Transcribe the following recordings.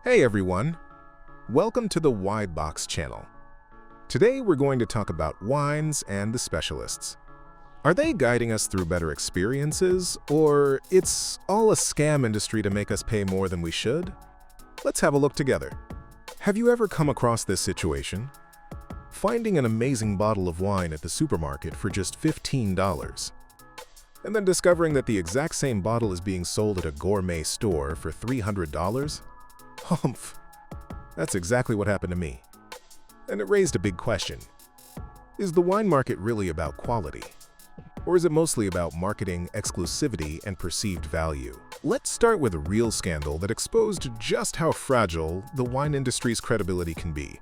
Hey everyone, welcome to the Winebox channel. Today we're going to talk about wines and the specialists. Are they guiding us through better experiences, or it's all a scam industry to make us pay more than we should? Let's have a look together. Have you ever come across this situation? Finding an amazing bottle of wine at the supermarket for just $15, and then discovering that the exact same bottle is being sold at a gourmet store for $300? Humph! That's exactly what happened to me. And it raised a big question. Is the wine market really about quality? Or is it mostly about marketing, exclusivity, and perceived value? Let's start with a real scandal that exposed just how fragile the wine industry's credibility can be.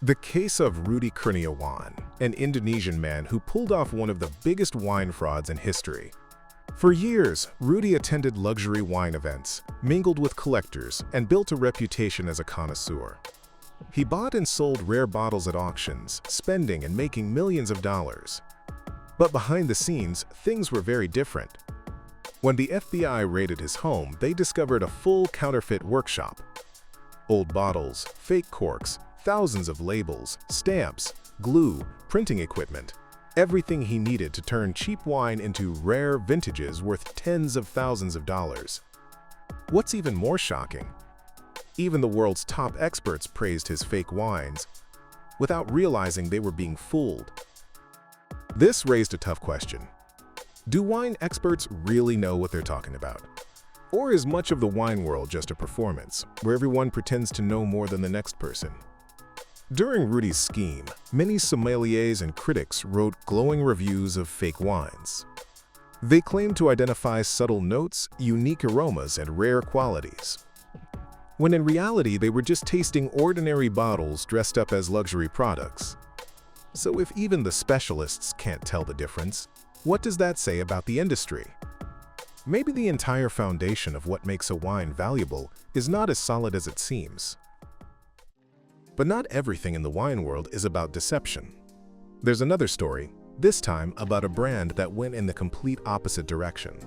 The case of Rudi Kurniawan, an Indonesian man who pulled off one of the biggest wine frauds in history. For years, Rudi attended luxury wine events, mingled with collectors, and built a reputation as a connoisseur. He bought and sold rare bottles at auctions, spending and making millions of dollars. But behind the scenes, things were very different. When the FBI raided his home, they discovered a full counterfeit workshop. Old bottles, fake corks, thousands of labels, stamps, glue, printing equipment. Everything he needed to turn cheap wine into rare vintages worth tens of thousands of dollars. What's even more shocking? Even the world's top experts praised his fake wines, without realizing they were being fooled. This raised a tough question. Do wine experts really know what they're talking about? Or is much of the wine world just a performance, where everyone pretends to know more than the next person? During Rudi's scheme, many sommeliers and critics wrote glowing reviews of fake wines. They claimed to identify subtle notes, unique aromas, and rare qualities, when in reality they were just tasting ordinary bottles dressed up as luxury products. So if even the specialists can't tell the difference, what does that say about the industry? Maybe the entire foundation of what makes a wine valuable is not as solid as it seems. But not everything in the wine world is about deception. There's another story, this time about a brand that went in the complete opposite direction.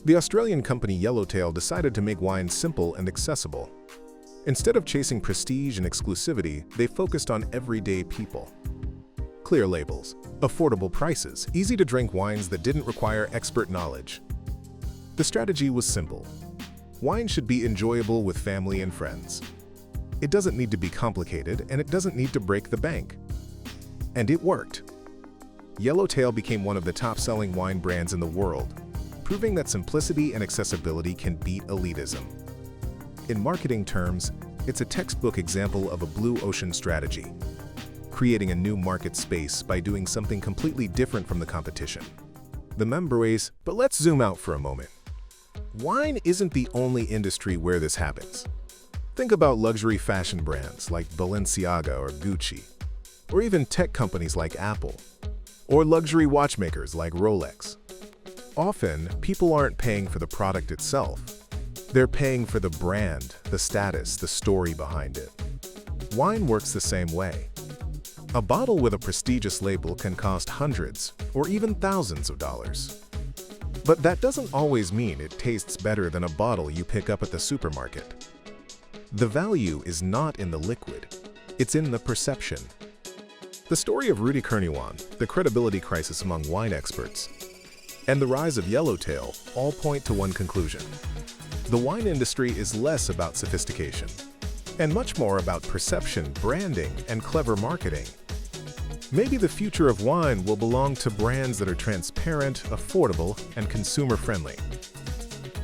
The Australian company Yellowtail decided to make wine simple and accessible. Instead of chasing prestige and exclusivity, they focused on everyday people. Clear labels, affordable prices, easy-to-drink wines that didn't require expert knowledge. The strategy was simple. Wine should be enjoyable with family and friends. It doesn't need to be complicated, and it doesn't need to break the bank. And it worked. Yellowtail became one of the top-selling wine brands in the world, proving that simplicity and accessibility can beat elitism. In marketing terms, it's a textbook example of a blue ocean strategy, creating a new market space by doing something completely different from the competition. The members, but let's zoom out for a moment. Wine isn't the only industry where this happens. Think about luxury fashion brands like Balenciaga or Gucci, or even tech companies like Apple, or luxury watchmakers like Rolex. Often, people aren't paying for the product itself. They're paying for the brand, the status, the story behind it. Wine works the same way. A bottle with a prestigious label can cost hundreds or even thousands of dollars. But that doesn't always mean it tastes better than a bottle you pick up at the supermarket. The value is not in the liquid, it's in the perception. The story of Rudi Kurniawan, the credibility crisis among wine experts, and the rise of Yellowtail all point to one conclusion. The wine industry is less about sophistication, and much more about perception, branding, and clever marketing. Maybe the future of wine will belong to brands that are transparent, affordable, and consumer-friendly.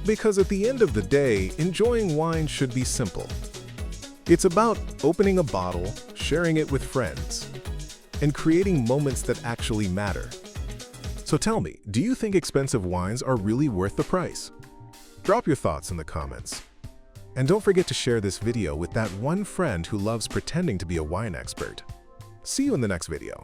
Because at the end of the day, enjoying wine should be simple. It's about opening a bottle, sharing it with friends, and creating moments that actually matter. So tell me, do you think expensive wines are really worth the price? Drop your thoughts in the comments. And don't forget to share this video with that one friend who loves pretending to be a wine expert. See you in the next video.